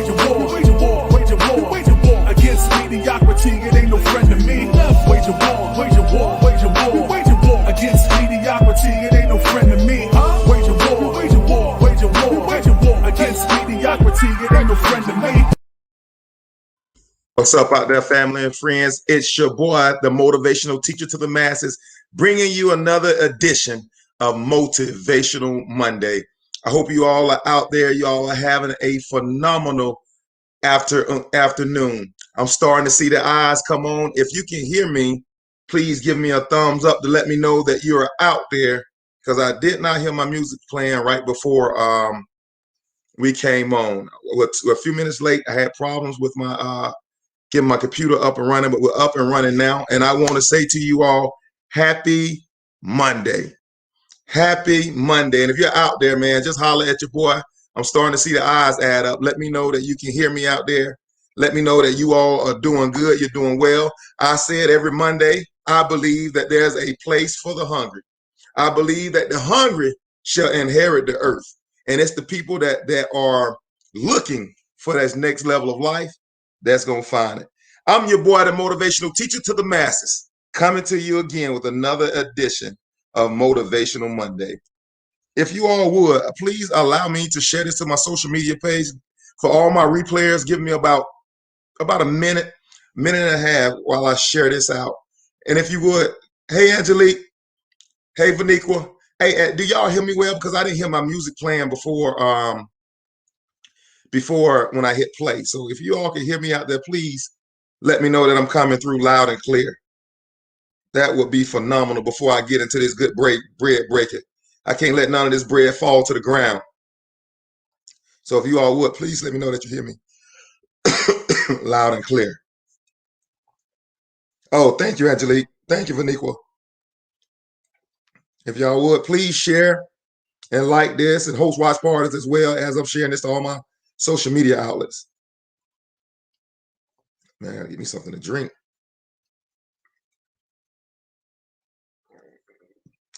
wage a war, wage a war, wage a war, wage a war against mediocrity. It ain't no friend to me. Wage a war, wage a war, wage a war, wage a war against mediocrity. It ain't no friend to me. Wage a war, wage a war, wage a war, wage a war against mediocrity. It ain't no friend to me. What's up out there, family and friends? It's your boy, the motivational teacher to the masses, bringing you another edition of Motivational Monday. I hope you all are out there. Y'all are having a phenomenal afternoon. I'm starting to see the eyes come on. If you can hear me, please give me a thumbs up to let me know that you're out there, because I did not hear my music playing right before we came on. We're a few minutes late. I had problems with my getting my computer up and running, but we're up and running now. And I want to say to you all, happy Monday. Happy Monday. And if you're out there, man, just holler at your boy. I'm starting to see the eyes add up. Let me know that you can hear me out there. Let me know that you all are doing good. You're doing well. I said every Monday, I believe that there's a place for the hungry. I believe that the hungry shall inherit the earth. And it's the people that are looking for that next level of life that's going to find it. I'm your boy, the motivational teacher to the masses, coming to you again with another edition of Motivational Monday. If you all would, please allow me to share this to my social media page. For all my replayers, give me about a minute and a half while I share this out. And if you would, hey, Angelique, hey, Vaniqua, hey, do y'all hear me well? Because I didn't hear my music playing before when I hit play. So if you all can hear me out there, please let me know that I'm coming through loud and clear. That would be phenomenal before I get into this good bread breaking. I can't let none of this bread fall to the ground. So if you all would, please let me know that you hear me loud and clear. Oh, thank you, Angelique. Thank you, Vaniqua. If y'all would, please share and like this and host watch parties as well, as I'm sharing this to all my social media outlets. Man, give me something to drink.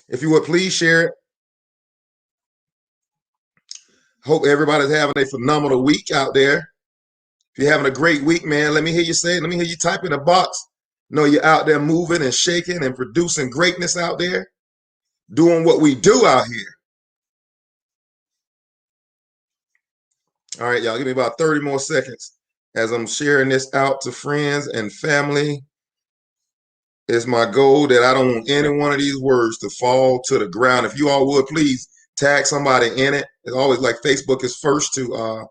If you would, please share it. Hope everybody's having a phenomenal week out there. If you're having a great week, man, let me hear you say it. Let me hear you type in the box. Know you're out there moving and shaking and producing greatness out there, doing what we do out here. All right, y'all, give me about 30 more seconds as I'm sharing this out to friends and family. It's my goal that I don't want any one of these words to fall to the ground. If you all would, please tag somebody in it. It's always like Facebook is first to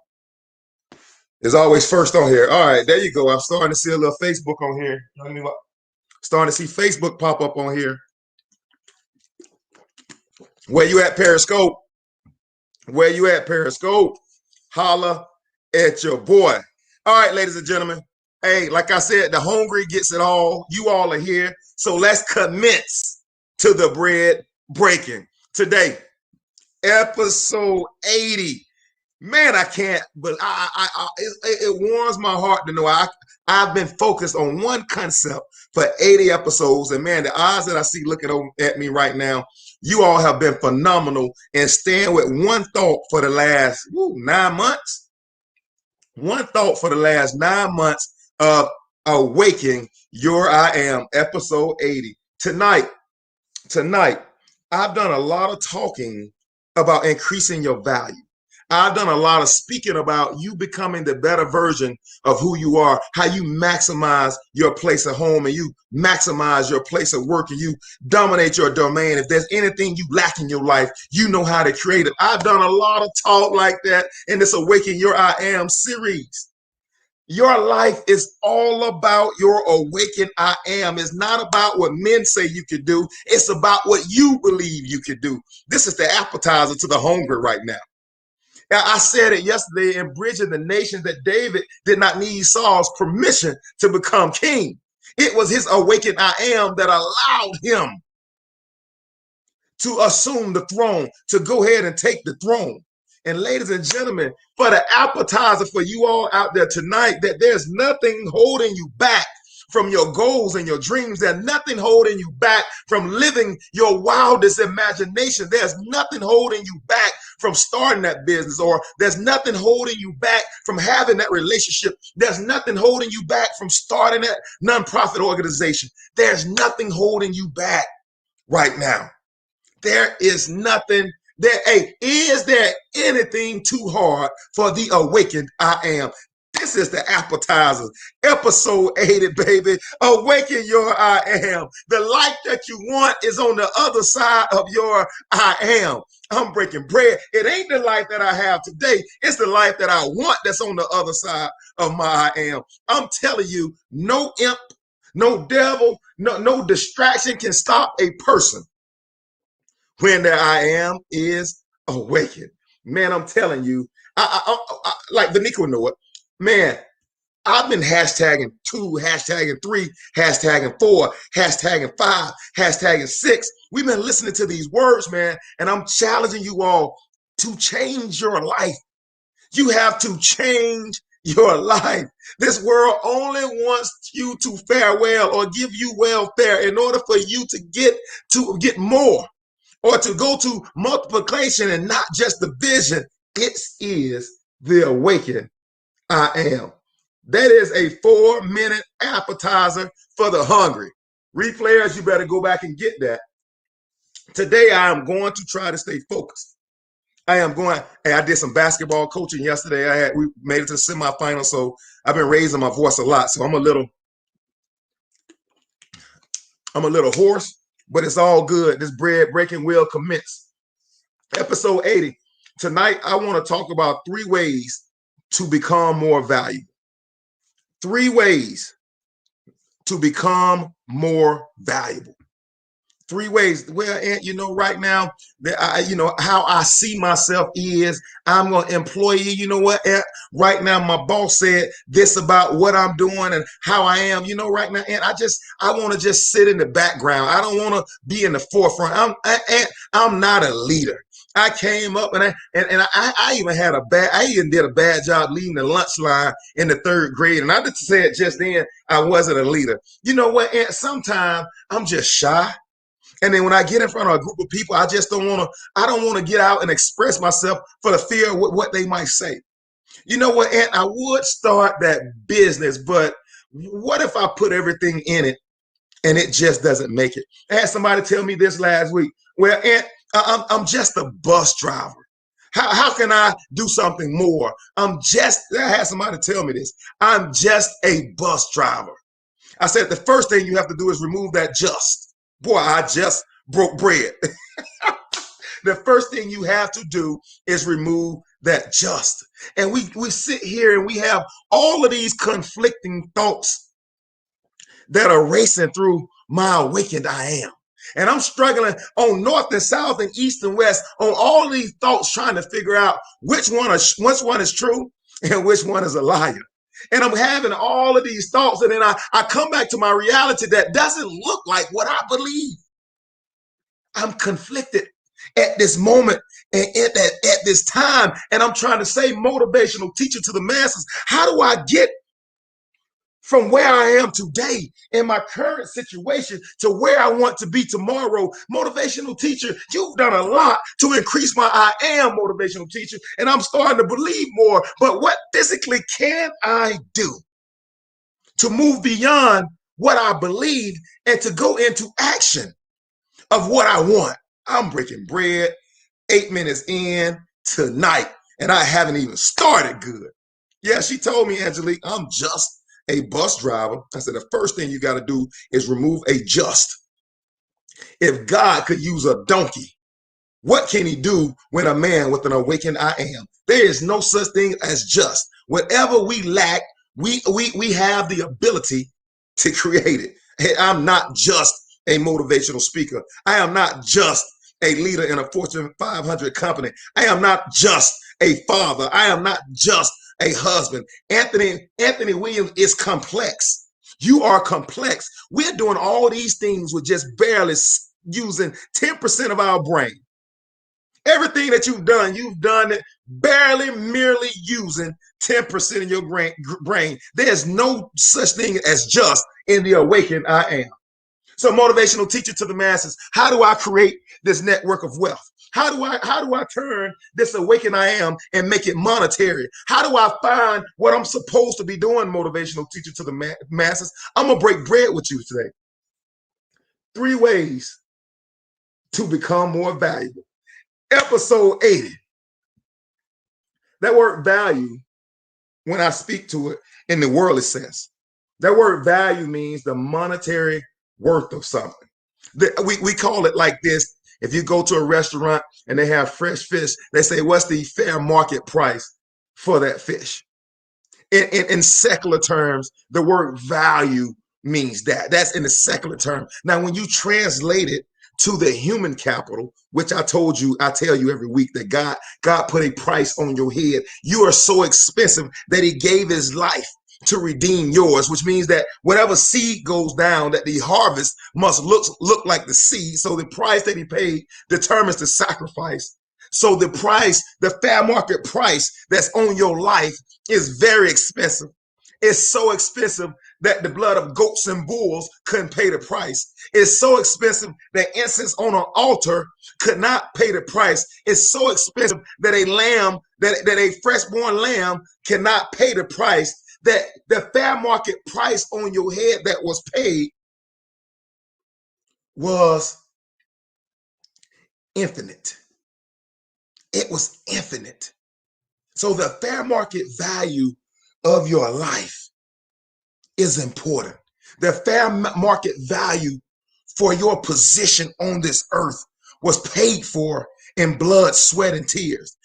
is always first on here. All right, there you go. I'm starting to see a little Facebook on here. Starting to see Facebook pop up on here. Where you at, Periscope? Where you at, Periscope? Holla at your boy. All right, ladies and gentlemen. Hey, like I said, the hungry gets it all. You all are here. So let's commence to the bread breaking. Today, episode 80. Man, I can't, but it warms my heart to know I've been focused on one concept for 80 episodes. And man, the eyes that I see looking at me right now, you all have been phenomenal and staying with one thought for the last 9 months. One thought for the last 9 months of Awaken Your I Am, episode 80. Tonight, I've done a lot of talking about increasing your value. I've done a lot of speaking about you becoming the better version of who you are, how you maximize your place at home and you maximize your place of work and you dominate your domain. If there's anything you lack in your life, you know how to create it. I've done a lot of talk like that in this Awaken Your I Am series. Your life is all about your awakened I am. It's not about what men say you could do. It's about what you believe you could do. This is the appetizer to the hungry right now. Now, I said it yesterday in Bridging the Nation that David did not need Saul's permission to become king. It was his awakened I am that allowed him to assume the throne, to go ahead and take the throne. And ladies and gentlemen, for the appetizer for you all out there tonight, that there's nothing holding you back from your goals and your dreams. There's nothing holding you back from living your wildest imagination. There's nothing holding you back from starting that business, or there's nothing holding you back from having that relationship. There's nothing holding you back from starting that nonprofit organization. There's nothing holding you back right now. There is nothing there. Hey, is there anything too hard for the awakened I am? This is the appetizer, episode 80, baby. Awaken your I am. The life that you want is on the other side of your I am. I'm breaking bread. It ain't the life that I have today. It's the life that I want that's on the other side of my I am. I'm telling you, no imp, no devil, no distraction can stop a person when their I am is awakened. Man, I'm telling you, like Vanika would know it. Man, I've been hashtagging 2, hashtagging 3, hashtagging 4, hashtagging 5, hashtagging 6. We've been listening to these words, man, and I'm challenging you all to change your life. You have to change your life. This world only wants you to fare well or give you welfare in order for you to get more, or to go to multiplication and not just the vision. It is the awakened I am. That is a 4-minute appetizer for the hungry. Replayers, you better go back and get that. Today, I am going to try to stay focused. I did some basketball coaching yesterday. We made it to the semifinals, so I've been raising my voice a lot. So I'm a little hoarse, but it's all good. This bread breaking will commence. Episode 80. Tonight, I want to talk about 3 ways to become more valuable. 3 ways to become more valuable. 3 ways. Well, Aunt, right now, how I see myself is I'm an employee. You know what, Aunt? Right now, my boss said this about what I'm doing and how I am. Right now, Aunt, I want to just sit in the background. I don't want to be in the forefront. I'm not a leader. I came up and I even did a bad job leading the lunch line in the 3rd grade. And I just said just then I wasn't a leader. You know what, Aunt? Sometimes I'm just shy. And then when I get in front of a group of people, I don't want to get out and express myself for the fear of what they might say. You know what, Aunt? I would start that business, but what if I put everything in it and it just doesn't make it? I had somebody tell me this last week. Well, Aunt, I'm just a bus driver. How can I do something more? I had somebody tell me this. I'm just a bus driver. I said, the first thing you have to do is remove that just. Boy, I just broke bread. The first thing you have to do is remove that just. And we sit here and we have all of these conflicting thoughts that are racing through my awakened I am. And I'm struggling on north and south and east and west on all these thoughts, trying to figure out which one is true and which one is a liar. And I'm having all of these thoughts, and then I come back to my reality that doesn't look like what I believe. I'm conflicted at this moment and at this time, and I'm trying to say, motivational teacher to the masses, how do I get from where I am today in my current situation to where I want to be tomorrow? Motivational teacher, you've done a lot to increase my I am, motivational teacher, and I'm starting to believe more. But what physically can I do to move beyond what I believe and to go into action of what I want? I'm breaking bread 8 minutes in tonight, and I haven't even started good. Yeah, she told me, Angelique, I'm just a bus driver. I said, the first thing you got to do is remove a just. If God could use a donkey, what can he do when a man with an awakened I am? There is no such thing as just. Whatever we lack, we have the ability to create it. Hey, I'm not just a motivational speaker. I am not just a leader in a Fortune 500 company. I am not just a father. I am not just a husband. Anthony Williams is complex. You are complex. We're doing all these things with just barely using 10% of our brain. Everything that you've done it barely merely using 10% of your brain. There's no such thing as just in the awakened I am. So motivational teacher to the masses, how do I create this network of wealth? How do I turn this awakened I am and make it monetary? How do I find what I'm supposed to be doing, motivational teacher to the masses? I'm going to break bread with you today. 3 ways to become more valuable. Episode 80. That word value, when I speak to it in the worldly sense, that word value means the monetary worth of something. We call it like this. If you go to a restaurant and they have fresh fish, they say, what's the fair market price for that fish? In secular terms, the word value means that. That's in the secular term. Now, when you translate it to the human capital, which I tell you every week that God put a price on your head. You are so expensive that he gave his life to redeem yours, which means that whatever seed goes down, that the harvest must look like the seed. So the price that he paid determines the sacrifice. So the price, the fair market price that's on your life is very expensive. It's so expensive that the blood of goats and bulls couldn't pay the price. It's so expensive that incense on an altar could not pay the price. It's so expensive that a lamb, that a freshborn lamb cannot pay the price. That the fair market price on your head that was paid was infinite. It was infinite. So the fair market value of your life is important. The fair market value for your position on this earth was paid for in blood, sweat, and tears.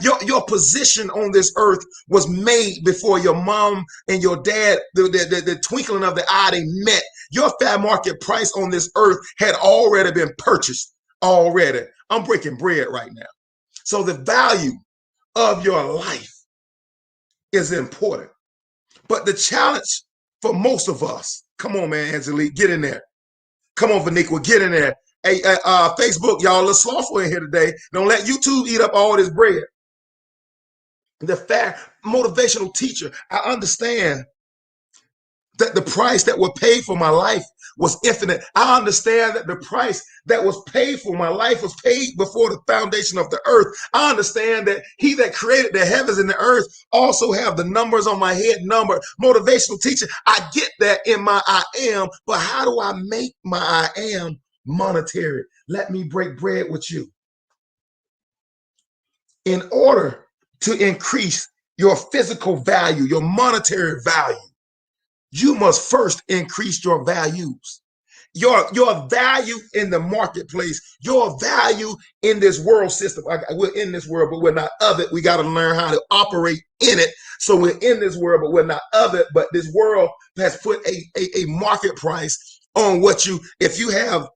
Your position on this earth was made before your mom and your dad, the twinkling of the eye, they met. Your fair market price on this earth had already been purchased already. I'm breaking bread right now. So the value of your life is important. But the challenge for most of us, come on, man, Angelique, get in there. Come on, Vaniqua, get in there. Hey, Facebook, y'all, a little slothful in here today. Don't let YouTube eat up all this bread. The fact, motivational teacher, I understand that the price that was paid for my life was infinite. I understand that the price that was paid for my life was paid before the foundation of the earth. I understand that he that created the heavens and the earth also have the numbers on my head numbered. Motivational teacher, I get that in my I am, but how do I make my I am monetary? Let me break bread with you. In order to increase your physical value, your monetary value, you must first increase your values. Your value in the marketplace, your value in this world system. We're in this world, but we're not of it. We got to learn how to operate in it. So we're in this world, but we're not of it. But this world has put a market price on what you, if you have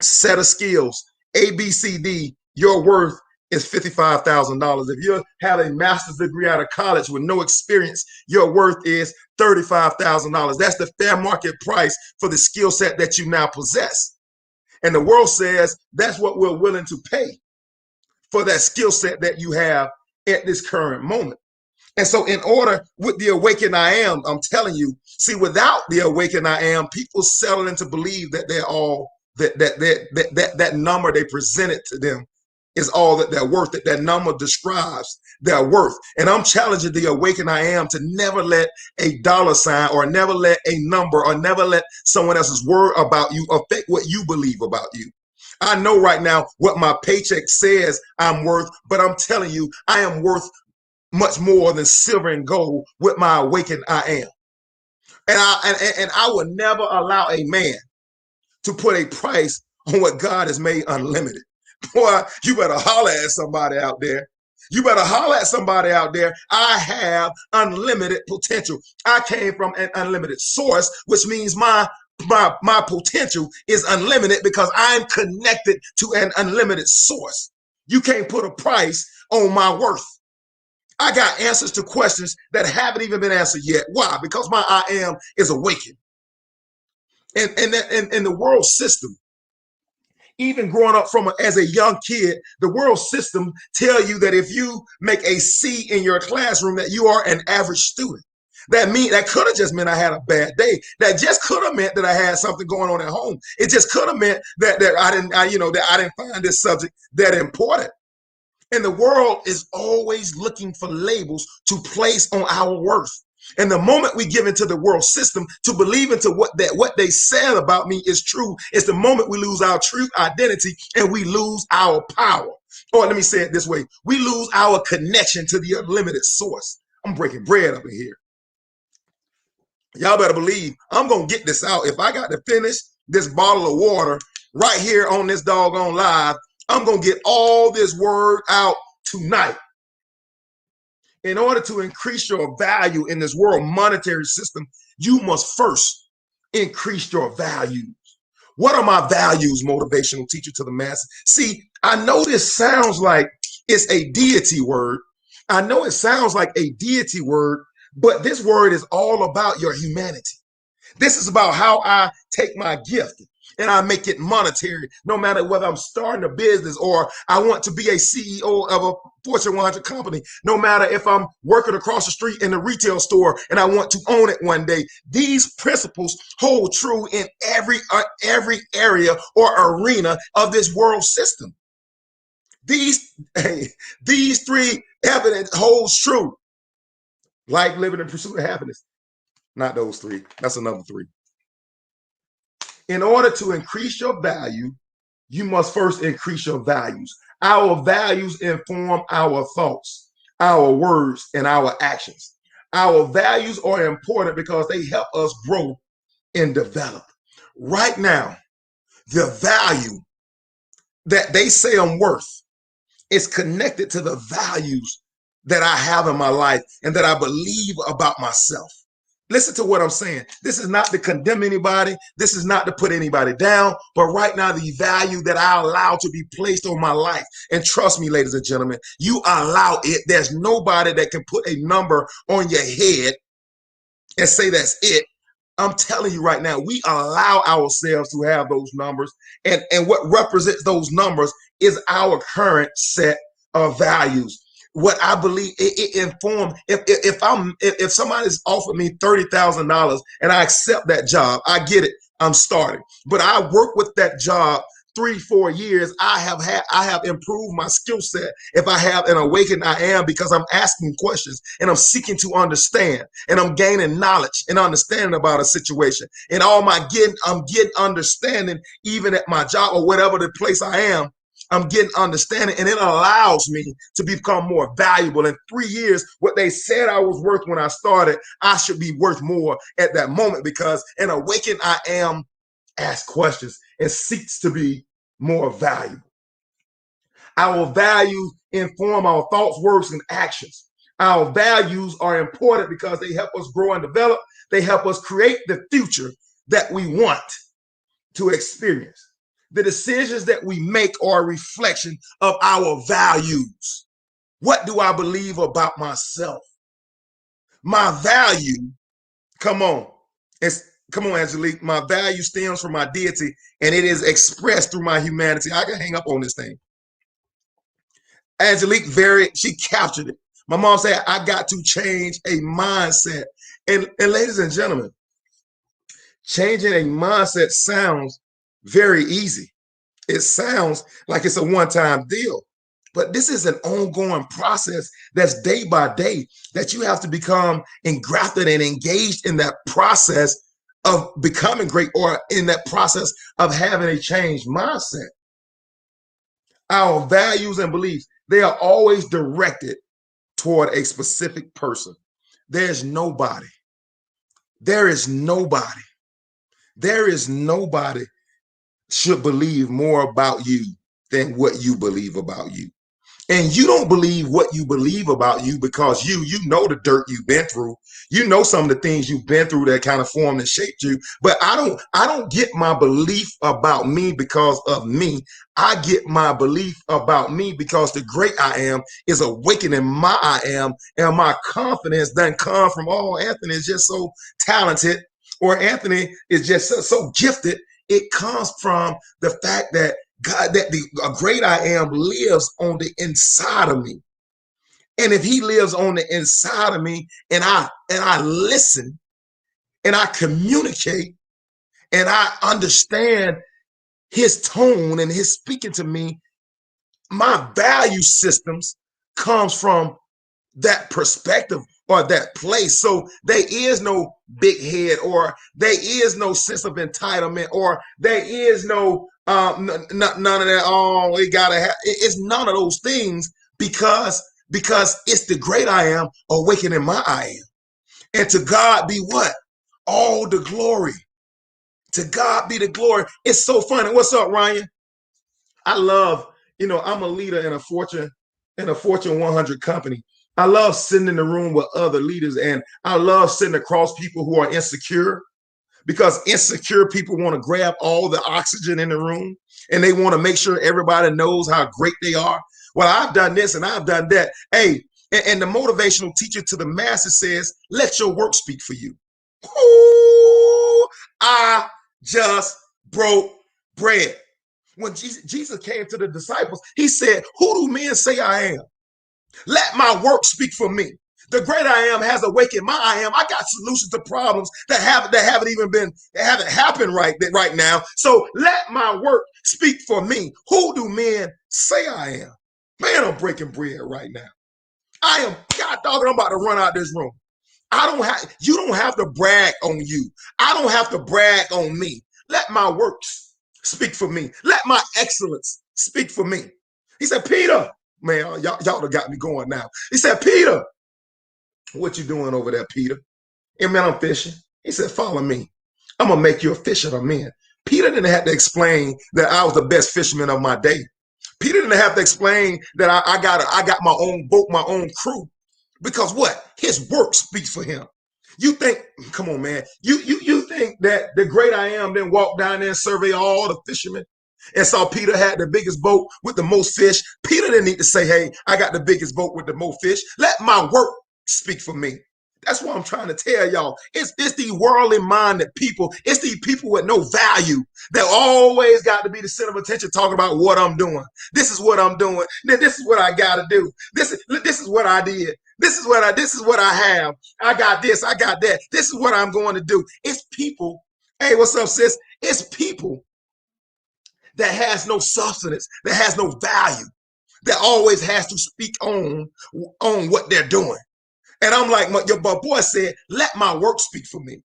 set of skills, A, B, C, D, your worth is $55,000. If you have a master's degree out of college with no experience, your worth is $35,000. That's the fair market price for the skill set that you now possess. And the world says that's what we're willing to pay for that skill set that you have at this current moment. And so in order with the awakened I am, I'm telling you, see, without the awakened I am, people settle into believe that they're all, that number they presented to them is all that they're worth, that number describes their worth. And I'm challenging the awakened I am to never let a dollar sign or never let a number or never let someone else's word about you affect what you believe about you. I know right now what my paycheck says I'm worth, but I'm telling you, I am worth much more than silver and gold with my awakened I am. And I will never allow a man to put a price on what God has made unlimited. Boy, you better holler at somebody out there. You better holler at somebody out there. I have unlimited potential. I came from an unlimited source, which means my potential is unlimited because I'm connected to an unlimited source. You can't put a price on my worth. I got answers to questions that haven't even been answered yet. Why? Because my I am is awakened. And in the world system, Even growing up as a young kid, the world system tell you that if you make a C in your classroom, that you are an average student. That could have just meant I had a bad day. That just could have meant that I had something going on at home. It just could have meant that I didn't find this subject that important. And the world is always looking for labels to place on our worth. And the moment we give into the world system to believe into what they said about me is true, is the moment we lose our true identity and we lose our power. Or let me say it this way: we lose our connection to the unlimited source. I'm breaking bread up in here. Y'all better believe I'm gonna get this out. If I got to finish this bottle of water right here on this doggone live, I'm gonna get all this word out tonight. In order to increase your value in this world monetary system, you must first increase your values. What are my values, motivational teacher to the masses? See, I know this sounds like it's a deity word. I know it sounds like a deity word, but this word is all about your humanity. This is about how I take my gift and I make it monetary, no matter whether I'm starting a business or I want to be a CEO of a Fortune 100 company, no matter if I'm working across the street in a retail store and I want to own it one day. These principles hold true in every area or arena of this world system. These three evidence holds true. Life, living, and pursuit of happiness. Not those three. That's another three. In order to increase your value, you must first increase your values. Our values inform our thoughts, our words, and our actions. Our values are important because they help us grow and develop. Right now, the value that they say I'm worth is connected to the values that I have in my life and that I believe about myself. Listen to what I'm saying. This is not to condemn anybody. This is not to put anybody down. But right now, the value that I allow to be placed on my life, and trust me, ladies and gentlemen, you allow it. There's nobody that can put a number on your head and say that's it. I'm telling you right now, we allow ourselves to have those numbers. And what represents those numbers is our current set of values. What I believe it informs. If somebody's offered me $30,000 and I accept that job, I get it. I'm starting, but I work with that job 3-4 years. I have improved my skill set. If I have an awakened, I am, because I'm asking questions and I'm seeking to understand and I'm gaining knowledge and understanding about a situation. And I'm getting understanding even at my job or whatever the place I am. I'm getting understanding, and it allows me to become more valuable. In 3 years, what they said I was worth when I started, I should be worth more at that moment, because an awakened I am asks questions and seeks to be more valuable. Our values inform our thoughts, words, and actions. Our values are important because they help us grow and develop. They help us create the future that we want to experience. The decisions that we make are a reflection of our values. What do I believe about myself? My value, come on, Angelique. My value stems from my deity, and it is expressed through my humanity. I can hang up on this thing. Angelique, she captured it. My mom said, I got to change a mindset. And ladies and gentlemen, changing a mindset sounds very easy. It sounds like it's a one-time deal, but this is an ongoing process that's day by day, that you have to become engrafted and engaged in that process of becoming great, or in that process of having a changed mindset. Our values and beliefs, they are always directed toward a specific person. There is nobody should believe more about you than what you believe about you. And you don't believe what you believe about you because you know the dirt you've been through. You know some of the things you've been through that kind of formed and shaped you. But I don't get my belief about me because of me. I get my belief about me because the great I am is awakening my I am, and my confidence doesn't come from, oh, Anthony is just so talented, or Anthony is just so gifted. It comes from the fact that God, that a great I am lives on the inside of me. And if he lives on the inside of me and I listen and I communicate and I understand his tone and his speaking to me, my value systems comes from that perspective or that place. So there is no big head, or there is no sense of entitlement, or there is no none of that. Oh, we gotta have. It's none of those things because it's the great I am awakening my I am, and to God be what? All the glory. To God be the glory. It's so funny. What's up, Ryan? I love, I'm a leader in a Fortune 100 company. I love sitting in the room with other leaders, and I love sitting across people who are insecure, because insecure people want to grab all the oxygen in the room and they want to make sure everybody knows how great they are. Well, I've done this and I've done that. Hey, and the motivational teacher to the masses says, let your work speak for you. Ooh, I just broke bread. When Jesus came to the disciples, he said, who do men say I am? Let my work speak for me. The great I am has awakened my I am. I got solutions to problems that haven't happened right now. So let my work speak for me. Who do men say I am? Man, I'm breaking bread right now. I am, God dog, I'm about to run out this room. You don't have to brag on you. I don't have to brag on me. Let my works speak for me. Let my excellence speak for me. He said, Peter, man, y'all have got me going now. He said, Peter, what you doing over there, Peter? And man, I'm fishing. He said, follow me. I'm going to make you a fisher of men. Peter didn't have to explain that I was the best fisherman of my day. Peter didn't have to explain that I got my own boat, my own crew. Because what? His work speaks for him. You think, come on, man. You think that the great I am then walked down there and survey all the fishermen and saw Peter had the biggest boat with the most fish? Peter didn't need to say, hey, I got the biggest boat with the most fish. Let my work speak for me. That's what I'm trying to tell y'all. It's the worldly minded people. It's the people with no value that always got to be the center of attention talking about what I'm doing. This is what I'm doing. This is what I got to do. This is what I did. This is what I have. I got this. I got that. This is what I'm going to do. It's people. Hey, what's up, sis? It's people that has no substance, that has no value, that always has to speak on what they're doing. And I'm like, your boy said, let my work speak for me.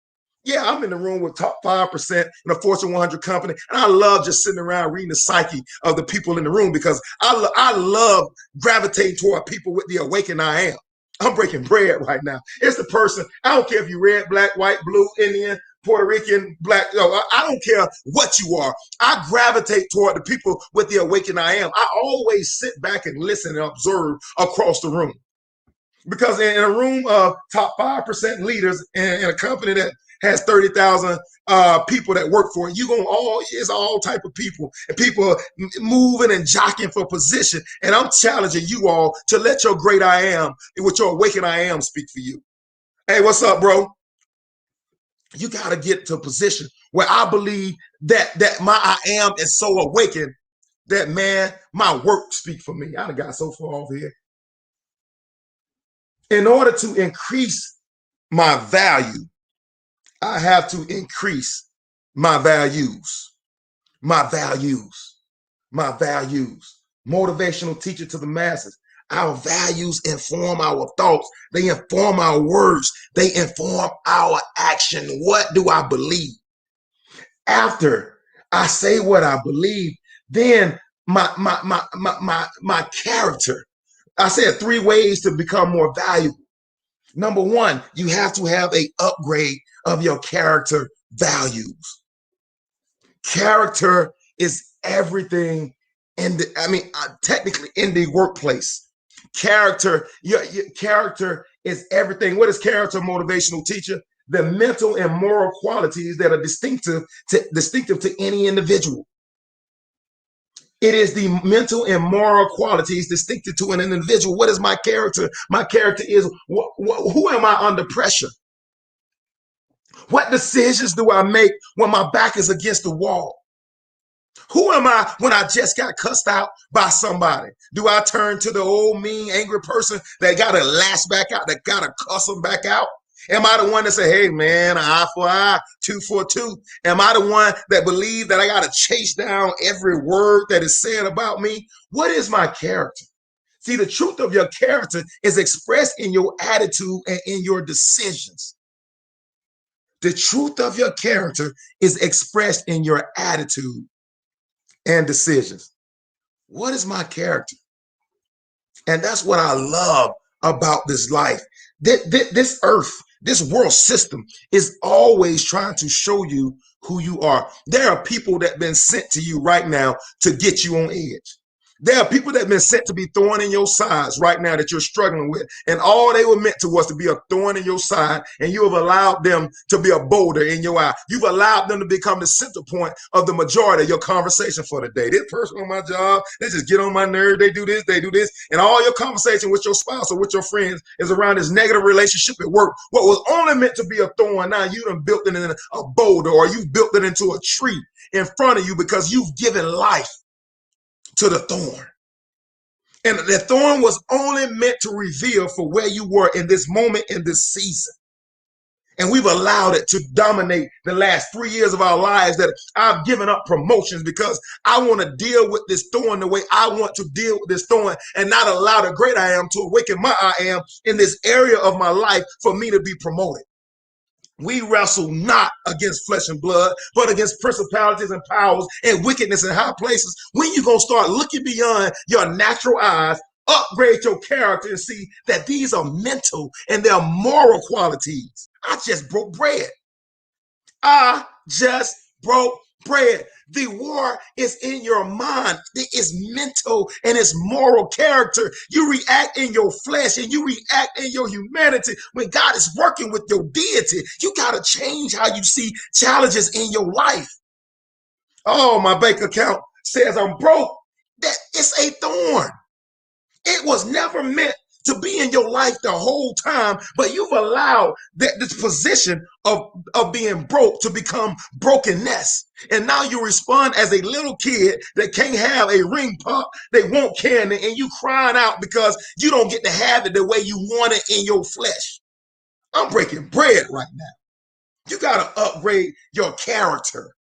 Yeah, I'm in the room with top 5% in a Fortune 100 company. And I love just sitting around reading the psyche of the people in the room, because I love gravitating toward people with the awakened I am. I'm breaking bread right now. It's the person, I don't care if you're red, black, white, blue, Indian, Puerto Rican, black, I don't care what you are. I gravitate toward the people with the awakened I am. I always sit back and listen and observe across the room. Because in a room of top 5% leaders in a company that has 30,000 people that work for it, it's all type of people, and people are moving and jockeying for position. And I'm challenging you all to let your great I am, with your awakened I am, speak for you. Hey, what's up, bro? You got to get to a position where I believe that my I am is so awakened that, man, my work speak for me. I done got so far off here. In order to increase my value, I have to increase my values. My values. My values. Motivational teacher to the masses. Our values inform our thoughts. They inform our words. They inform our action. What do I believe? After I say what I believe, then my character. I said 3 ways to become more valuable. Number 1, you have to have an upgrade of your character values. Character is everything technically in the workplace. Your character is everything. What is character, motivational teacher? The mental and moral qualities that are distinctive to any individual. It is the mental and moral qualities distinctive to an individual. What is my character? My character is, who am I under pressure? What decisions do I make when my back is against the wall? Who am I when I just got cussed out by somebody? Do I turn to the old mean, angry person that got to lash back out, that got to cuss them back out? Am I the one that say, hey, man, eye for eye, tooth for tooth? Am I the one that believe that I got to chase down every word that is said about me? What is my character? See, the truth of your character is expressed in your attitude and in your decisions. The truth of your character is expressed in your attitude and decisions. What is my character? And that's what I love about this life. This earth, this world system is always trying to show you who you are. There are people that have been sent to you right now to get you on edge. There are people that have been sent to be thorn in your sides right now that you're struggling with. And all they were meant to was to be a thorn in your side. And you have allowed them to be a boulder in your eye. You've allowed them to become the center point of the majority of your conversation for the day. This person on my job, they just get on my nerve. They do this, they do this. And all your conversation with your spouse or with your friends is around this negative relationship at work. What was only meant to be a thorn, now you done built it in a boulder, or you built it into a tree in front of you because you've given life to the thorn. And the thorn was only meant to reveal for where you were in this moment, in this season. And we've allowed it to dominate the last 3 years of our lives, that I've given up promotions because I want to deal with this thorn the way I want to deal with this thorn, and not allow the great I am to awaken my I am in this area of my life for me to be promoted. We wrestle not against flesh and blood, but against principalities and powers and wickedness in high places. When you going to start looking beyond your natural eyes, upgrade your character, and see that these are mental and they're moral qualities. I just broke bread. I just broke bread. The war is in your mind. It is mental and it's moral character. You react in your flesh and you react in your humanity. When God is working with your deity, you got to change how you see challenges in your life. Oh, my bank account says I'm broke. That it's a thorn. It was never meant to be in your life the whole time, but you've allowed this position of being broke to become brokenness. And now you respond as a little kid that can't have a ring pop, they want candy, and you crying out because you don't get to have it the way you want it in your flesh. I'm breaking bread right now. You got to upgrade your character.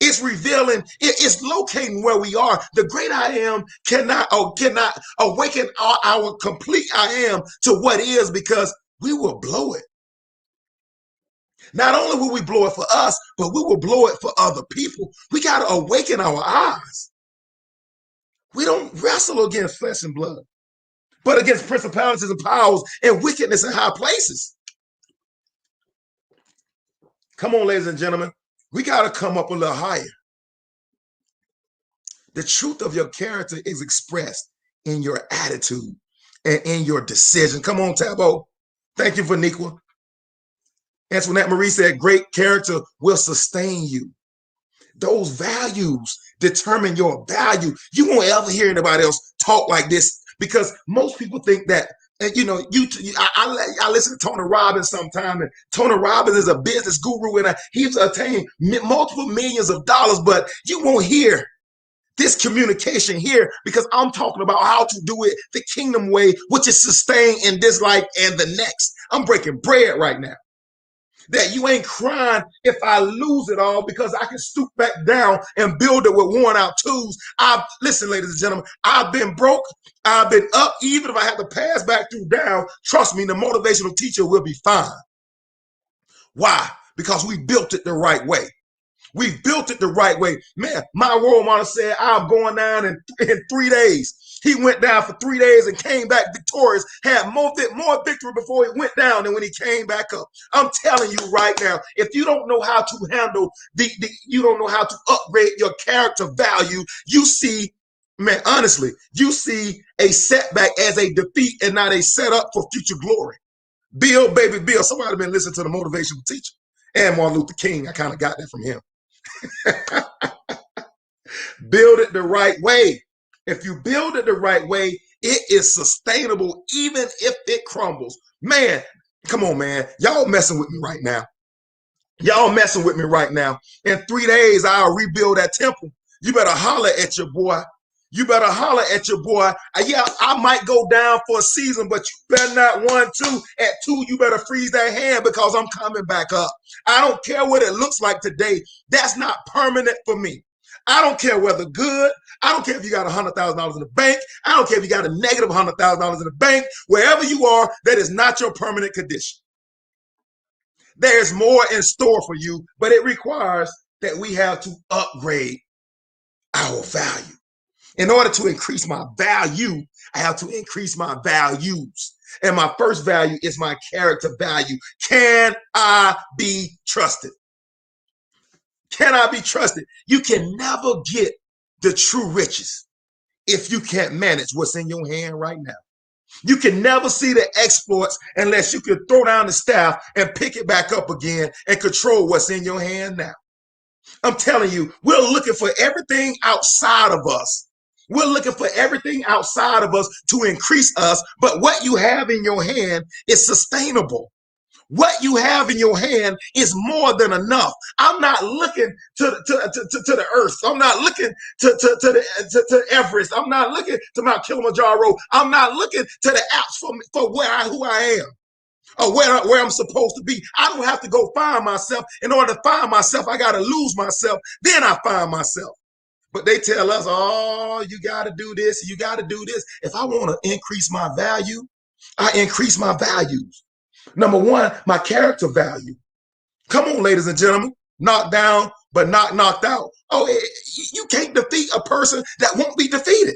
It's revealing, it's locating where we are. The great I am cannot awaken our complete I am to what is, because we will blow it. Not only will we blow it for us, but we will blow it for other people. We got to awaken our eyes. We don't wrestle against flesh and blood, but against principalities and powers and wickedness in high places. Come on, ladies and gentlemen. We got to come up a little higher. The truth of your character is expressed in your attitude and in your decision. Come on, Tabo. Thank you, Vaniqua. Antoinette Marie said, great character will sustain you. Those values determine your value. You won't ever hear anybody else talk like this, because most people think that, you know, I listen to Tony Robbins sometime, and Tony Robbins is a business guru, and he's attained multiple millions of dollars, but you won't hear this communication here, because I'm talking about how to do it the kingdom way, which is sustained in this life and the next. I'm breaking bread right now. That you ain't crying if I lose it all, because I can stoop back down and build it with worn out tools. Listen, ladies and gentlemen, I've been broke. I've been up. Even if I have to pass back through down, trust me, the motivational teacher will be fine. Why? Because we built it the right way. We built it the right way. Man, my role model said, I'm going down in 3 days. He went down for 3 days and came back victorious, had more victory before he went down than when he came back up. I'm telling you right now, if you don't know how to handle you don't know how to upgrade your character value, you see, man, honestly, you see a setback as a defeat and not a setup for future glory. Bill, baby Bill, somebody been listening to the motivational teacher and Martin Luther King. I kind of got that from him. Build it the right way. If you build it the right way, it is sustainable even if it crumbles. Man, come on, man. Y'all messing with me right now. Y'all messing with me right now. In 3 days, I'll rebuild that temple. You better holler at your boy. You better holler at your boy. Yeah, I might go down for a season, but you better not 1, 2. At 2, you better freeze that hand because I'm coming back up. I don't care what it looks like today. That's not permanent for me. I don't care whether good. I don't care if you got $100,000 in the bank. I don't care if you got a negative $100,000 in the bank. Wherever you are, that is not your permanent condition. There's more in store for you, but it requires that we have to upgrade our value. In order to increase my value, I have to increase my values. And my first value is my character value. Can I be trusted? Can I be trusted? You can never get the true riches if you can't manage what's in your hand right now. You can never see the exploits unless you can throw down the staff and pick it back up again and control what's in your hand now. I'm telling you, we're looking for everything outside of us. We're looking for everything outside of us to increase us, but what you have in your hand is sustainable. What you have in your hand is more than enough. I'm not looking to the earth. I'm not looking to Everest. I'm not looking to Mount Kilimanjaro. I'm not looking to the Alps for who I am or where I'm supposed to be. I don't have to go find myself. In order to find myself, I got to lose myself. Then I find myself. But they tell us, oh, you got to do this. You got to do this. If I want to increase my value, I increase my values. Number one, my character value. Come on, ladies and gentlemen. Knocked down, but not knocked out. Oh, you can't defeat a person that won't be defeated.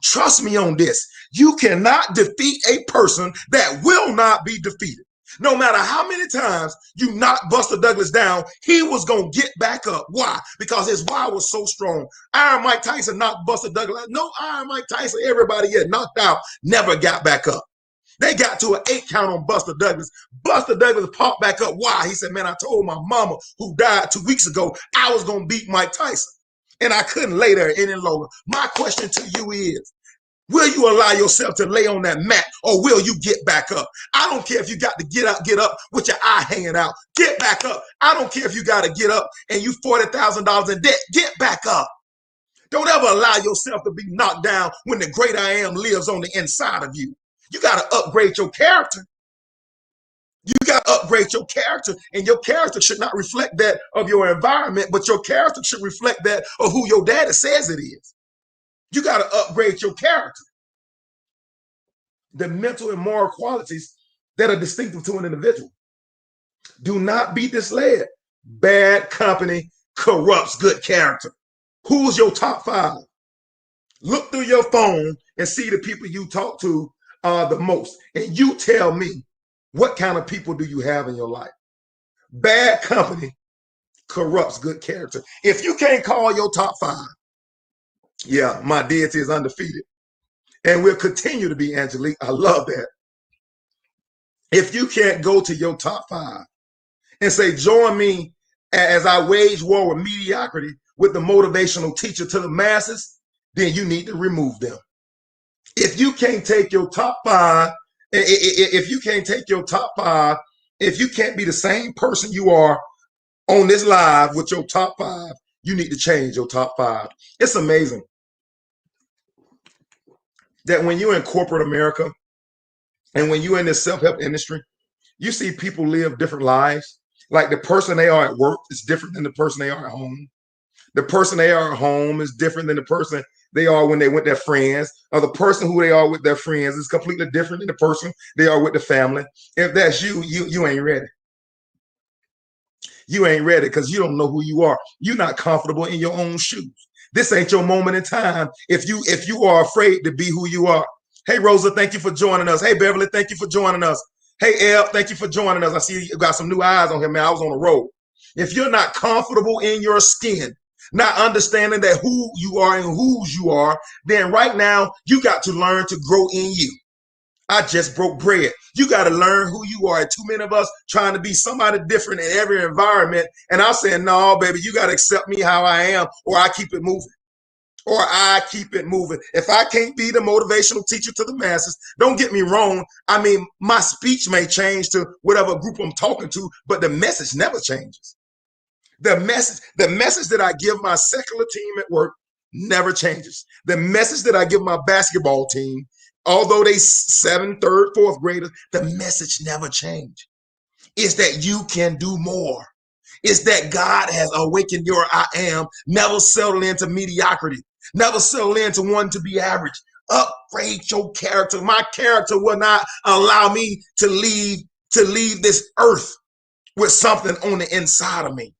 Trust me on this. You cannot defeat a person that will not be defeated. No matter how many times you knocked Buster Douglas down, he was going to get back up. Why? Because his why was so strong. Iron Mike Tyson knocked Buster Douglas. No, Iron Mike Tyson, everybody get knocked out, never got back up. They got to an 8 count on Buster Douglas. Buster Douglas popped back up. Why? He said, man, I told my mama who died 2 weeks ago, I was going to beat Mike Tyson. And I couldn't lay there any longer. My question to you is, will you allow yourself to lay on that mat or will you get back up? I don't care if you got to get up with your eye hanging out. Get back up. I don't care if you got to get up and you $40,000 in debt. Get back up. Don't ever allow yourself to be knocked down when the great I am lives on the inside of you. You got to upgrade your character. You got to upgrade your character, and your character should not reflect that of your environment, but your character should reflect that of who your daddy says it is. You got to upgrade your character. The mental and moral qualities that are distinctive to an individual. Do not be misled. Bad company corrupts good character. Who's your top 5? Look through your phone and see the people you talk to the most. And you tell me, what kind of people do you have in your life? Bad company corrupts good character. If you can't call your top 5, yeah, my deity is undefeated. And will continue to be, Angelique. I love that. If you can't go to your top 5 and say, join me as I wage war with mediocrity with the motivational teacher to the masses, then you need to remove them. If you can't take your top 5, if you can't take your top 5, if you can't be the same person you are on this live with your top 5, you need to change your top 5. It's amazing that when you're in corporate America and when you're in this self-help industry, you see people live different lives. Like the person they are at work is different than the person they are at home. The person they are at home is different than the person they are when they with their friends, or the person who they are with their friends is completely different than the person they are with the family. If that's you ain't ready. You ain't ready because you don't know who you are. You're not comfortable in your own shoes. This ain't your moment in time if you are afraid to be who you are. Hey, Rosa, thank you for joining us. Hey, Beverly, thank you for joining us. Hey, El, thank you for joining us. I see you got some new eyes on here, man. I was on the road. If you're not comfortable in your skin, not understanding that who you are and whose you are, then right now you got to learn to grow in you. I just broke bread. You got to learn who you are. Too many of us trying to be somebody different in every environment. And I'm saying, no, baby, you got to accept me how I am, or I keep it moving. Or I keep it moving. If I can't be the motivational teacher to the masses, don't get me wrong. I mean, my speech may change to whatever group I'm talking to, but the message never changes. The message that I give my secular team at work never changes. The message that I give my basketball team, although they 7th, 3rd, 4th graders, the message never changed. It's that you can do more. It's that God has awakened your I am. Never settle into mediocrity. Never settle into one to be average. Upgrade your character. My character will not allow me to leave this earth with something on the inside of me.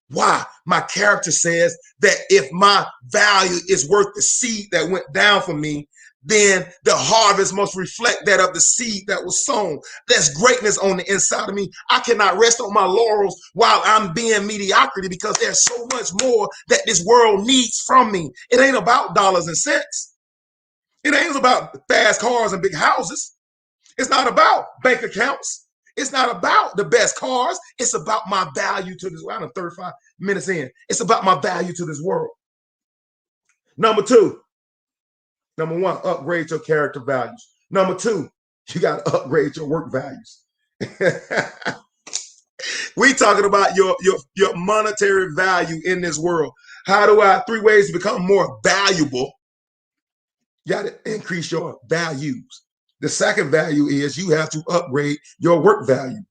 Why? My character says that if my value is worth the seed that went down for me, then the harvest must reflect that of the seed that was sown. There's greatness on the inside of me. I cannot rest on my laurels while I'm being mediocrity, because there's so much more that this world needs from me. It ain't about dollars and cents. It ain't about fast cars and big houses. It's not about bank accounts. It's not about the best cars. It's about my value to this world. I'm 35 minutes in. It's about my value to this world. Number one, upgrade your character values. Number two, you got to upgrade your work values. We talking about your monetary value in this world. How do I, 3 ways to become more valuable? You got to increase your values. The second value is you have to upgrade your work value.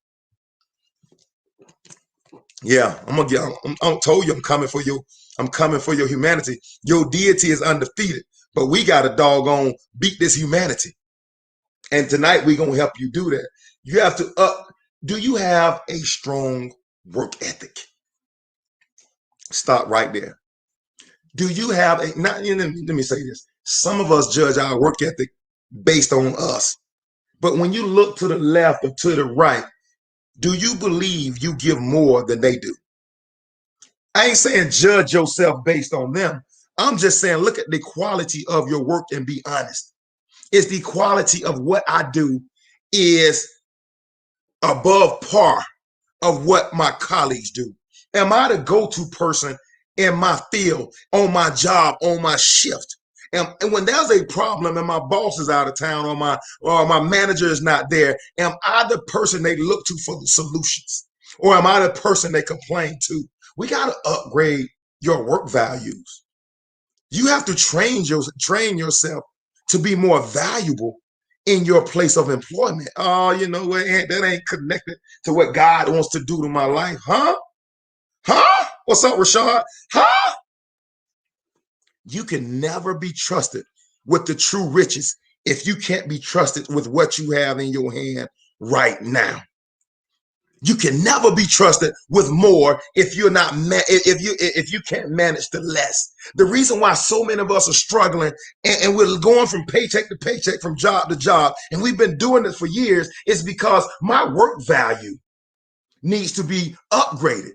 Yeah, I'm told you I'm coming for your humanity. Your deity is undefeated, but we got to doggone beat this humanity. And tonight we're gonna help you do that. You have to do you have a strong work ethic? Stop right there. Do you have a, not, let me say this. Some of us judge our work ethic based on us. But when you look to the left or to the right, do you believe you give more than they do? I ain't saying judge yourself based on them. I'm just saying look at the quality of your work and be honest. Is the quality of what I do is above par of what my colleagues do? Am I the go-to person in my field, on my job, on my shift? And when there's a problem and my boss is out of town or my manager is not there, am I the person they look to for the solutions? Or am I the person they complain to? We got to upgrade your work values. You have to train yourself to be more valuable in your place of employment. Oh, you know what? That ain't connected to what God wants to do to my life. Huh? What's up, Rashad? Huh? You can never be trusted with the true riches if you can't be trusted with what you have in your hand right now. You can never be trusted with more if you're not if you can't manage the less. The reason why so many of us are struggling and we're going from paycheck to paycheck, from job to job, and we've been doing this for years, is because my work value needs to be upgraded.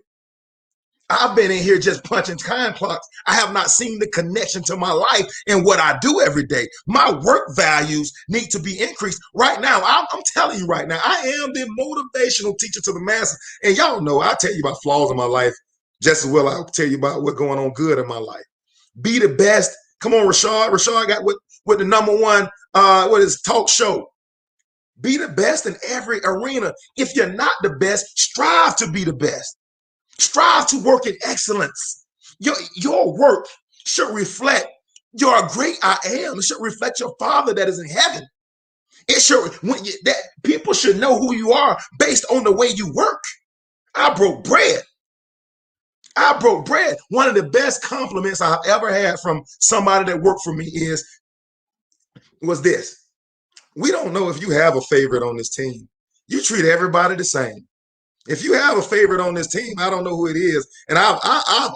I've been in here just punching time clocks. I have not seen the connection to my life and what I do every day. My work values need to be increased. Right now, I'm telling you right now, I am the motivational teacher to the masses. And y'all know I tell you about flaws in my life just as well I'll tell you about what's going on good in my life. Be the best. Come on, Rashad. Rashad got with the number one, talk show. Be the best in every arena. If you're not the best, strive to be the best. Strive to work in excellence. Your work should reflect your great I am. It should reflect your Father that is in heaven. It should, that people should know who you are based on the way you work. I broke bread. One of the best compliments I've ever had from somebody that worked for me was this. We don't know if you have a favorite on this team. You treat everybody the same. If you have a favorite on this team, I don't know who it is. And I've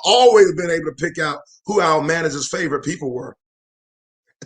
always been able to pick out who our manager's favorite people were.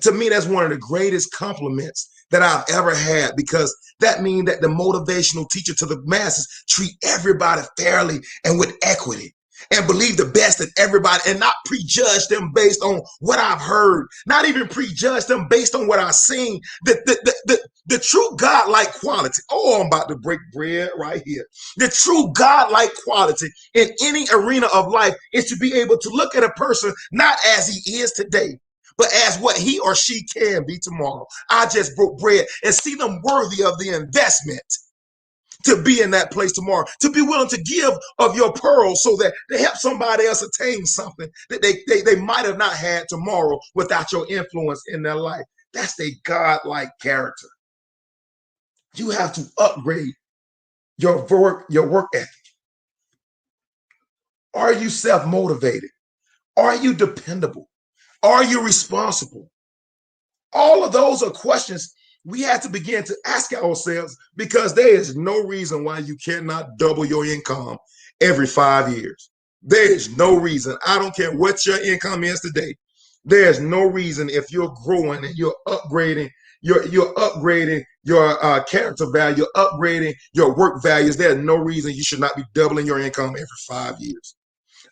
To me, that's one of the greatest compliments that I've ever had, because that means that the motivational teacher to the masses treat everybody fairly and with equity, and believe the best in everybody and not prejudge them based on what I've heard, not even prejudge them based on what I've seen. The true God-like quality. Oh, I'm about to break bread right here. The true God-like quality in any arena of life is to be able to look at a person not as he is today, but as what he or she can be tomorrow. I just broke bread and see them worthy of the investment to be in that place tomorrow, to be willing to give of your pearls so that they help somebody else attain something that they might have not had tomorrow without your influence in their life. That's a godlike character. You have to upgrade your work ethic. Are you self-motivated? Are you dependable? Are you responsible? All of those are questions we have to begin to ask ourselves, because there is no reason why you cannot double your income every 5 years. There is no reason. I don't care what your income is today. There's no reason, if you're growing and you're upgrading, you're upgrading your character value, you're upgrading your work values. There's no reason you should not be doubling your income every 5 years.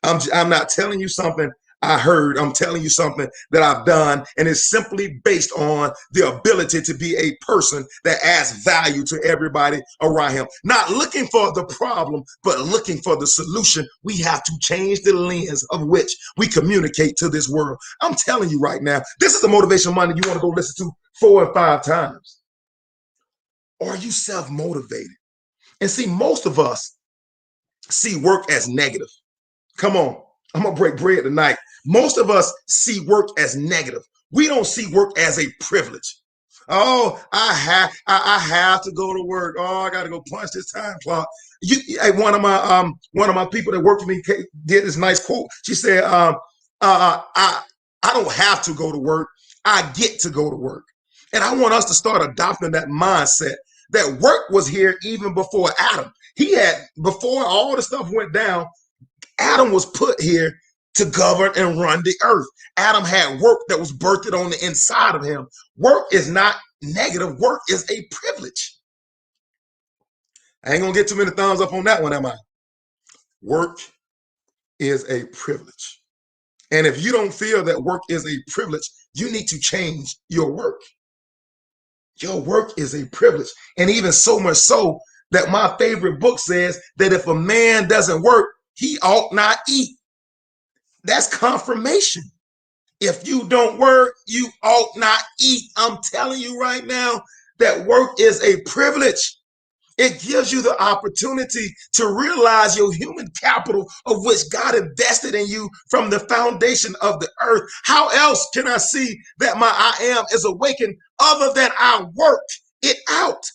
I'm not telling you something I heard. I'm telling you something that I've done, and it's simply based on the ability to be a person that adds value to everybody around him. Not looking for the problem, but looking for the solution. We have to change the lens of which we communicate to this world. I'm telling you right now, this is the Motivational Monday you want to go listen to 4 and 5 times. Are you self-motivated? And see, most of us see work as negative. Come on, I'm gonna break bread tonight. Most of us see work as negative. We don't see work as a privilege. Oh, I have to go to work. Oh, I got to go punch this time clock. One of my people that worked for me did this nice quote. She said, I don't have to go to work. I get to go to work. And I want us to start adopting that mindset that work was here even before Adam. Before all the stuff went down, Adam was put here to govern and run the earth. Adam had work that was birthed on the inside of him. Work is not negative. Work is a privilege. I ain't gonna get too many thumbs up on that one, am I? Work is a privilege. And if you don't feel that work is a privilege, you need to change your work. Your work is a privilege. And even so much so that my favorite book says that if a man doesn't work, he ought not eat. That's confirmation. If you don't work, you ought not eat. I'm telling you right now that work is a privilege. It gives you the opportunity to realize your human capital of which God invested in you from the foundation of the earth. How else can I see that my I am is awakened other than I work it out?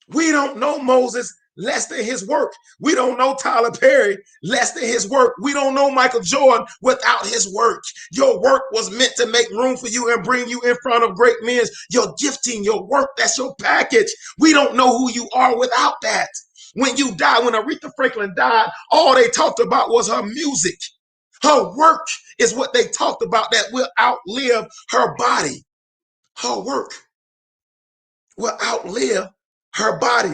We don't know Moses less than his work. We don't know Tyler Perry less than his work. We don't know Michael Jordan without his work. Your work was meant to make room for you and bring you in front of great men. Your gifting, your work, that's your package. We don't know who you are without that. When you die, when Aretha Franklin died, all they talked about was her music. Her work is what they talked about that will outlive her body. Her work will outlive her body.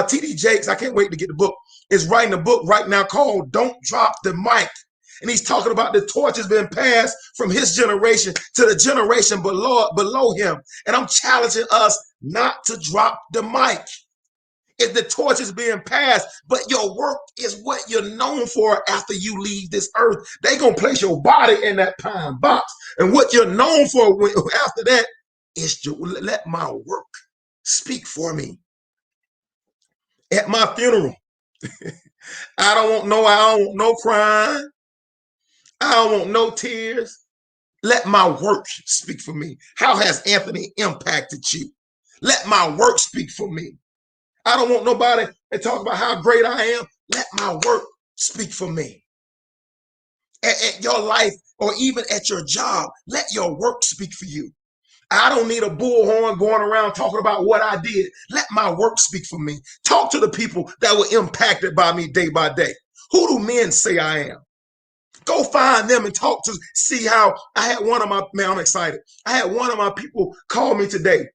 T.D. Jakes, I can't wait to get the book, is writing a book right now called Don't Drop the Mic. And he's talking about the torch has been passed from his generation to the generation below him. And I'm challenging us not to drop the mic. If the torch is being passed, but your work is what you're known for after you leave this earth, they're going to place your body in that pine box. And what you're known for after that is to let my work speak for me. At my funeral, I don't want no crying. I don't want no tears. Let my work speak for me. How has Anthony impacted you? Let my work speak for me. I don't want nobody to talk about how great I am. Let my work speak for me. At your life or even at your job, let your work speak for you. I don't need a bullhorn going around talking about what I did. Let my work speak for me. Talk to the people that were impacted by me day by day. Who do men say I am? Go find them and talk to, see how I had one of my, man, I'm excited. I had one of my people call me today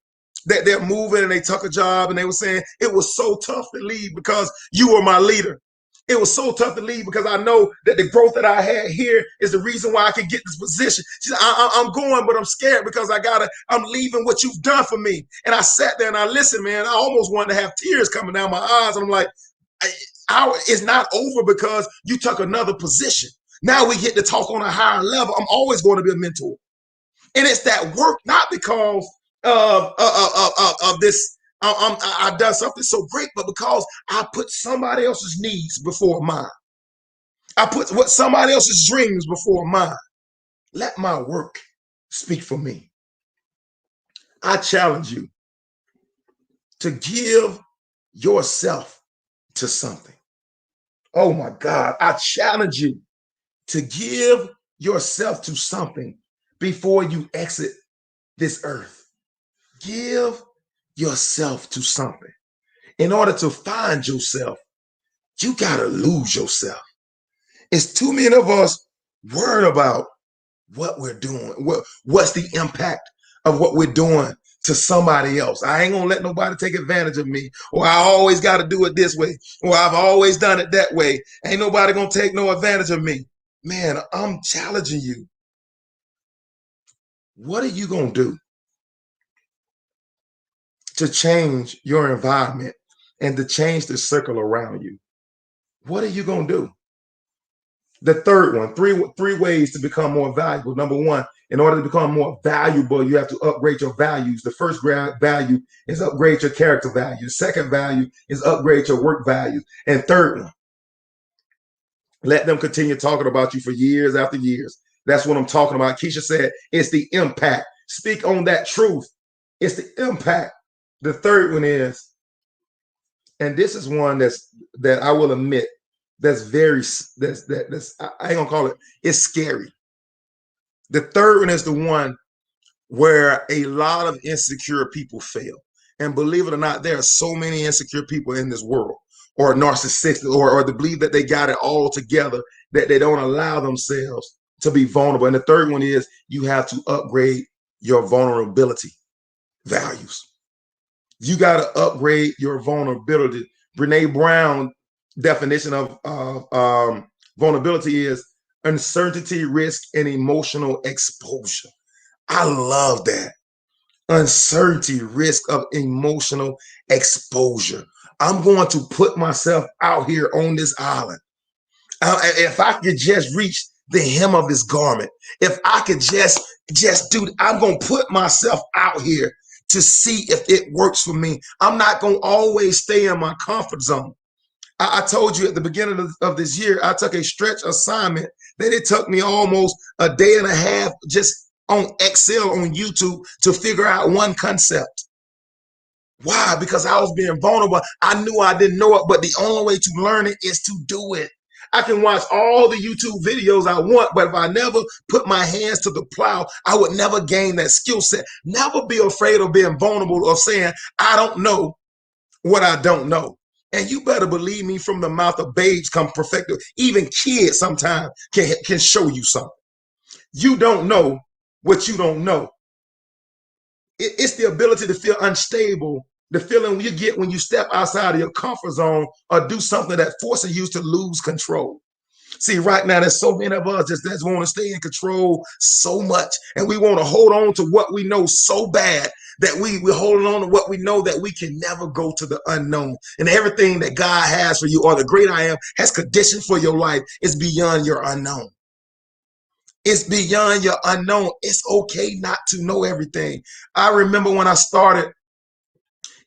that they're moving and they took a job and they were saying it was so tough to leave because you were my leader. It was so tough to leave because I know that the growth that I had here is the reason why I can get this position. She said, I'm going, but I'm scared because I'm leaving what you've done for me. And I sat there and I listened, man. I almost wanted to have tears coming down my eyes. And I'm like, it's not over because you took another position. Now we get to talk on a higher level. I'm always going to be a mentor. And it's that work, not because of this I've done something so great, but because I put somebody else's needs before mine, I put what somebody else's dreams before mine. Let my work speak for me. I challenge you to give yourself to something. Oh my God, I challenge you to give yourself to something before you exit this earth. Give yourself to something. In order to find yourself, you got to lose yourself. It's too many of us worried about what we're doing. What's the impact of what we're doing to somebody else? I ain't gonna let nobody take advantage of me, or I always got to do it this way, or I've always done it that way. Ain't nobody gonna take no advantage of me. Man, I'm challenging you. What are you gonna do to change your environment and to change the circle around you? What are you gonna do? The third one, three ways to become more valuable. Number one, in order to become more valuable, you have to upgrade your values. The first value is upgrade your character value. The second value is upgrade your work value. And third one, let them continue talking about you for years after years. That's what I'm talking about. Keisha said it's the impact. Speak on that truth. It's the impact. The third one is, and this is one that I will admit that's I ain't gonna call it, it's scary. The third one is the one where a lot of insecure people fail. And believe it or not, there are so many insecure people in this world, or narcissistic, or they believe that they got it all together, that they don't allow themselves to be vulnerable. And the third one is you have to upgrade your vulnerability values. You got to upgrade your vulnerability. Brene Brown definition of vulnerability is uncertainty, risk, and emotional exposure. I love that. Uncertainty, risk of emotional exposure. I'm going to put myself out here on this island. If I could just reach the hem of his garment, if I could just do, I'm going to put myself out here to see if it works for me. I'm not going to always stay in my comfort zone. I told you at the beginning of this year, I took a stretch assignment that it took me almost a day and a half just on Excel on YouTube to figure out one concept. Why? Because I was being vulnerable. I knew I didn't know it, but the only way to learn it is to do it. I can watch all the YouTube videos I want, but if I never put my hands to the plow, I would never gain that skill set. Never be afraid of being vulnerable or saying, I don't know what I don't know. And you better believe me, from the mouth of babes come perfected. Even kids sometimes can show you something. You don't know what you don't know. It's the ability to feel unstable, the feeling you get when you step outside of your comfort zone or do something that forces you to lose control. See, right now, there's so many of us just want to stay in control so much, and we want to hold on to what we know so bad that we're holding on to what we know, that we can never go to the unknown. And everything that God has for you, or the great I am has conditioned for your life, is beyond your unknown. It's beyond your unknown. It's okay not to know everything. I remember when I started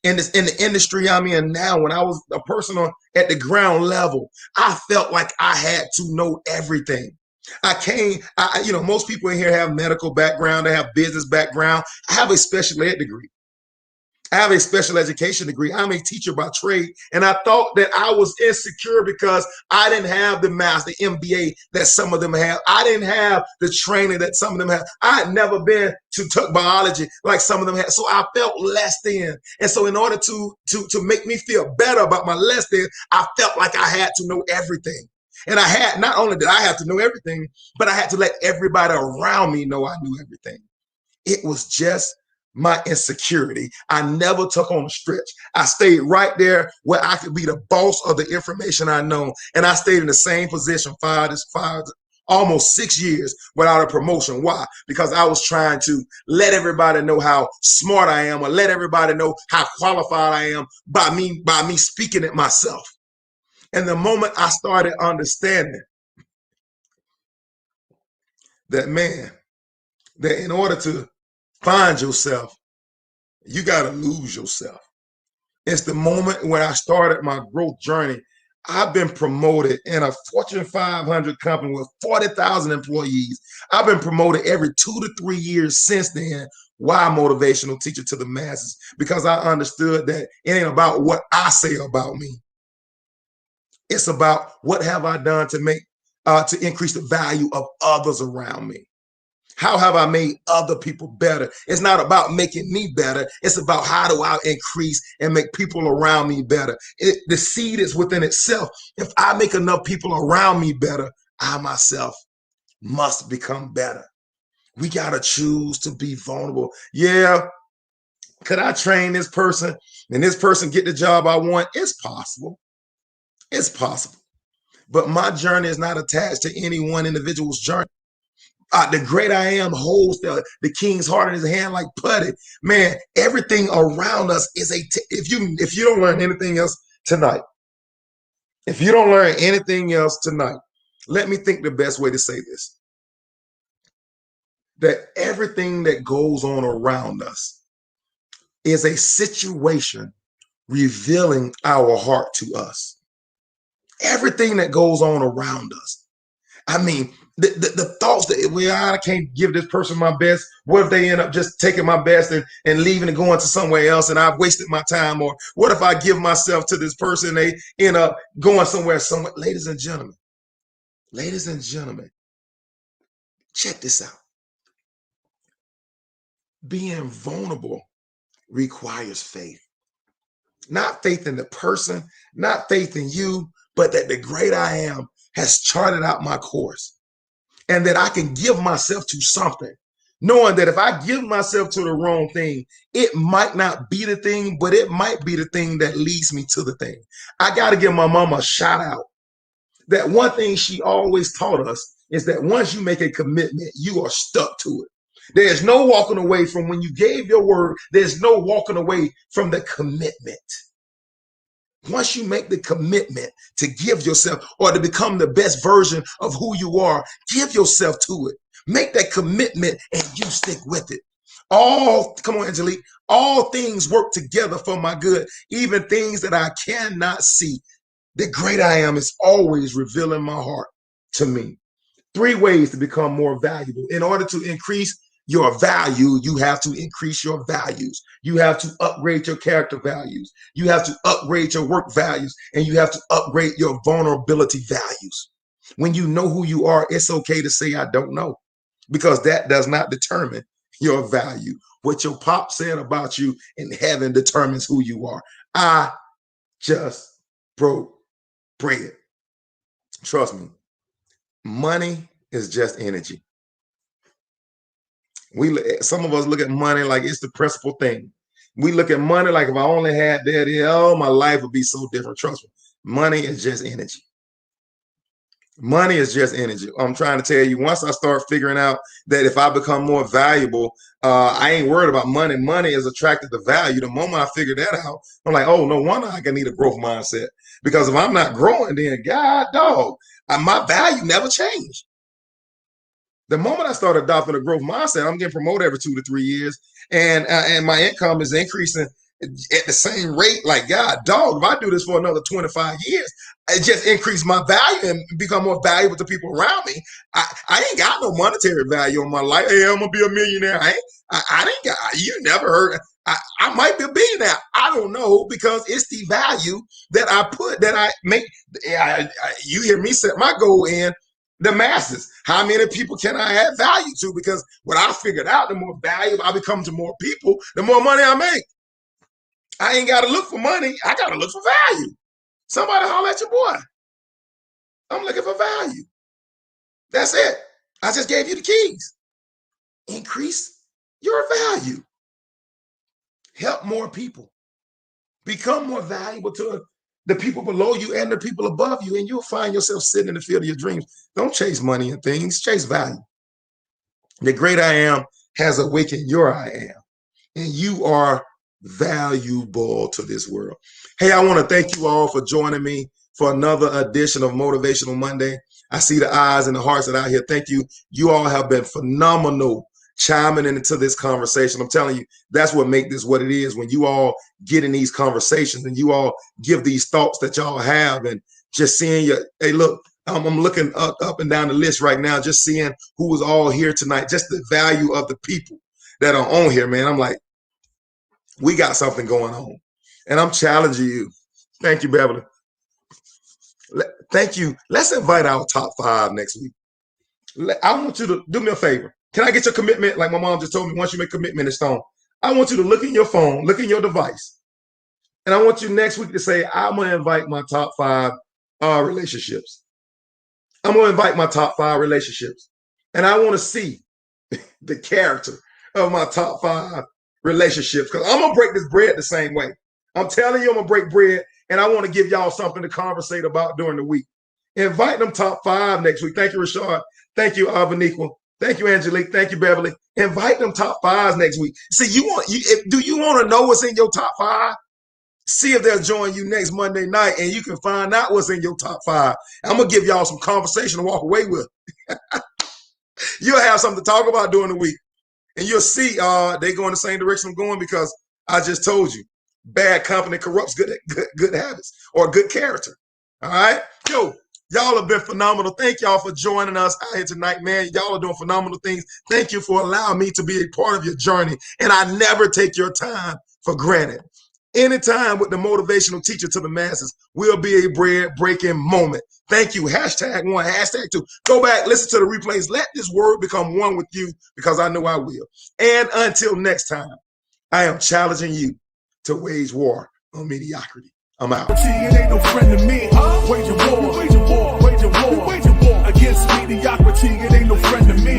in the industry I'm in now, when I was a person at the ground level, I felt like I had to know everything. Most people in here have medical background, they have business background. I have a special ed degree. I have a special education degree. I'm a teacher by trade. And I thought that I was insecure because I didn't have the master MBA that some of them have. I didn't have the training that some of them have. I had never been to biology like some of them had. So I felt less than. And so in order to make me feel better about my less than, I felt like I had to know everything. And not only did I have to know everything, but I had to let everybody around me know I knew everything. It was just my insecurity. I never took on a stretch. I stayed right there where I could be the boss of the information I know. And I stayed in the same position almost 6 years without a promotion. Why? Because I was trying to let everybody know how smart I am, or let everybody know how qualified I am by me speaking it myself. And the moment I started understanding that, man, that in order to find yourself, you got to lose yourself. It's the moment when I started my growth journey. I've been promoted in a Fortune 500 company with 40,000 employees. I've been promoted every 2 to 3 years since then. Why motivational teacher to the masses? Because I understood that it ain't about what I say about me. It's about what have I done to make to increase the value of others around me. How have I made other people better? It's not about making me better. It's about how do I increase and make people around me better. The seed is within itself. If I make enough people around me better, I myself must become better. We got to choose to be vulnerable. Yeah. Could I train this person and this person get the job I want? It's possible. It's possible. But my journey is not attached to any one individual's journey. The great I am holds the king's heart in his hand like putty. Man, everything around us is if you don't learn anything else tonight, if you don't learn anything else tonight, let me think the best way to say this. That everything that goes on around us is a situation revealing our heart to us. Everything that goes on around us. I mean, the thoughts that I can't give this person my best. What if they end up just taking my best and leaving and going to somewhere else and I've wasted my time? Or what if I give myself to this person and they end up going somewhere? Ladies and gentlemen, check this out. Being vulnerable requires faith. Not faith in the person, not faith in you, but that the great I am has charted out my course and that I can give myself to something, knowing that if I give myself to the wrong thing, it might not be the thing, but it might be the thing that leads me to the thing. I got to give my mama a shout out. That one thing she always taught us is that once you make a commitment, you are stuck to it. There's no walking away from when you gave your word. There's no walking away from the commitment. Once you make the commitment to give yourself or to become the best version of who you are, give yourself to it. Make that commitment and you stick with it. Come on, Angelique, all things work together for my good, even things that I cannot see. The great I am is always revealing my heart to me. 3 ways to become more valuable. In order to increase your value, you have to increase your values. You have to upgrade your character values. You have to upgrade your work values, and you have to upgrade your vulnerability values. When you know who you are, it's okay to say, I don't know, because that does not determine your value. What your pop said about you in heaven determines who you are. I just broke bread. Trust me, money is just energy. Some of us look at money like it's the principal thing. We look at money like if I only had that, oh, my life would be so different. Trust me, money is just energy. Money is just energy. I'm trying to tell you, once I start figuring out that if I become more valuable, I ain't worried about money. Money is attracted to value. The moment I figure that out, I'm like, oh, no wonder I can need a growth mindset. Because if I'm not growing, then God dog, my value never changed. The moment I started adopting a growth mindset, I'm getting promoted every 2 to 3 years, and my income is increasing at the same rate. Like, God, dog, if I do this for another 25 years, it just increase my value and become more valuable to people around me. I ain't got no monetary value in my life. Hey, I'm gonna be a millionaire. I didn't got. You never heard. I might be a billionaire. I don't know, because it's the value that I make. You hear me set my goal in the masses. How many people can I add value to? Because what I figured out, the more valuable I become to more people, the more money I make. I ain't got to look for money. I got to look for value. Somebody holler at your boy. I'm looking for value. That's it. I just gave you the keys. Increase your value. Help more people. Become more valuable to the people below you and the people above you, and you'll find yourself sitting in the field of your dreams. Don't chase money and things. Chase value. The great I am has awakened your I am, and you are valuable to this world. Hey, I want to thank you all for joining me for another edition of Motivational Monday. I see the eyes and the hearts that are out here. Thank you. You all have been phenomenal chiming into this conversation. I'm telling you, that's what makes this what it is. When you all get in these conversations and you all give these thoughts that y'all have, and just seeing your, hey, look, I'm looking up and down the list right now, just seeing who was all here tonight, just the value of the people that are on here, man. I'm like, we got something going on. And I'm challenging you. Thank you, Beverly. Thank you. Let's invite our top 5 next week. I want you to do me a favor. Can I get your commitment? Like my mom just told me, once you make commitment, it's on. I want you to look in your phone, look in your device. And I want you next week to say, I'm going to invite my top 5 relationships. I'm going to invite my top 5 relationships. And I want to see the character of my top 5 relationships, because I'm going to break this bread the same way. I'm telling you, I'm going to break bread, and I want to give y'all something to conversate about during the week. Invite them top 5 next week. Thank you, Rashad. Thank you, Avaniqua. Thank you, Angelique. Thank you, Beverly. Invite them top 5s next week. See, do you want to know what's in your top 5? See if they'll join you next Monday night, and you can find out what's in your top 5. I'm going to give y'all some conversation to walk away with. You'll have something to talk about during the week. And you'll see they go in the same direction I'm going, because I just told you, bad company corrupts good habits or good character. All right? Yo, y'all have been phenomenal. Thank y'all for joining us out here tonight, man. Y'all are doing phenomenal things. Thank you for allowing me to be a part of your journey. And I never take your time for granted. Anytime with the motivational teacher to the masses will be a bread-breaking moment. Thank you. #1, #2. Go back, listen to the replays. Let this word become one with you, because I know I will. And until next time, I am challenging you to wage war on mediocrity. I'm out. It ain't no friend to me. Wage a war, wage a war, wage a war, wage a war against mediocrity. It ain't no friend to me.